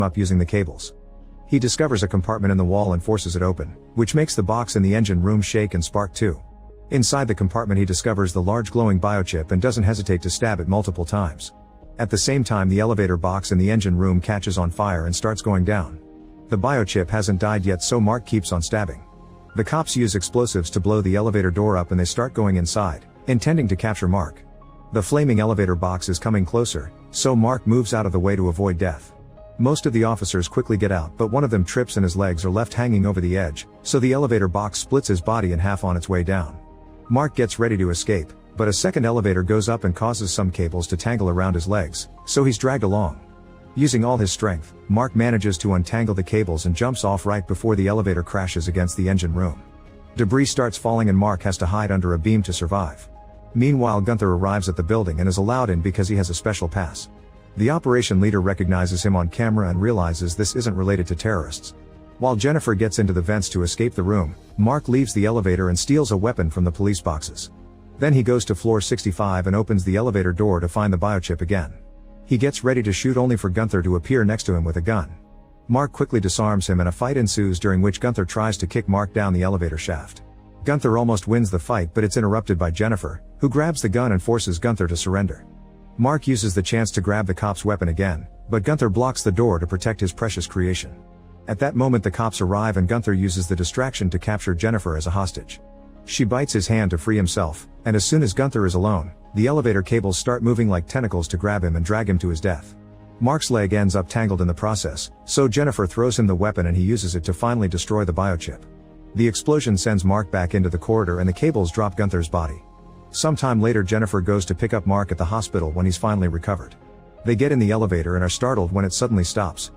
up using the cables. He discovers a compartment in the wall and forces it open, which makes the box in the engine room shake and spark too. Inside the compartment he discovers the large glowing biochip and doesn't hesitate to stab it multiple times. At the same time the elevator box in the engine room catches on fire and starts going down. The biochip hasn't died yet, so Mark keeps on stabbing. The cops use explosives to blow the elevator door up and they start going inside, intending to capture Mark. The flaming elevator box is coming closer, so Mark moves out of the way to avoid death. Most of the officers quickly get out, but one of them trips and his legs are left hanging over the edge, so the elevator box splits his body in half on its way down. Mark gets ready to escape, but a second elevator goes up and causes some cables to tangle around his legs, so he's dragged along. Using all his strength, Mark manages to untangle the cables and jumps off right before the elevator crashes against the engine room. Debris starts falling and Mark has to hide under a beam to survive. Meanwhile, Gunther arrives at the building and is allowed in because he has a special pass. The operation leader recognizes him on camera and realizes this isn't related to terrorists. While Jennifer gets into the vents to escape the room, Mark leaves the elevator and steals a weapon from the police boxes. Then he goes to floor 65 and opens the elevator door to find the biochip again. He gets ready to shoot only for Gunther to appear next to him with a gun. Mark quickly disarms him and a fight ensues, during which Gunther tries to kick Mark down the elevator shaft. Gunther almost wins the fight, but it's interrupted by Jennifer, who grabs the gun and forces Gunther to surrender. Mark uses the chance to grab the cop's weapon again, but Gunther blocks the door to protect his precious creation. At that moment the cops arrive and Gunther uses the distraction to capture Jennifer as a hostage. She bites his hand to free himself, and as soon as Gunther is alone, the elevator cables start moving like tentacles to grab him and drag him to his death. Mark's leg ends up tangled in the process, so Jennifer throws him the weapon and he uses it to finally destroy the biochip. The explosion sends Mark back into the corridor and the cables drop Gunther's body. Sometime later Jennifer goes to pick up Mark at the hospital when he's finally recovered. They get in the elevator and are startled when it suddenly stops,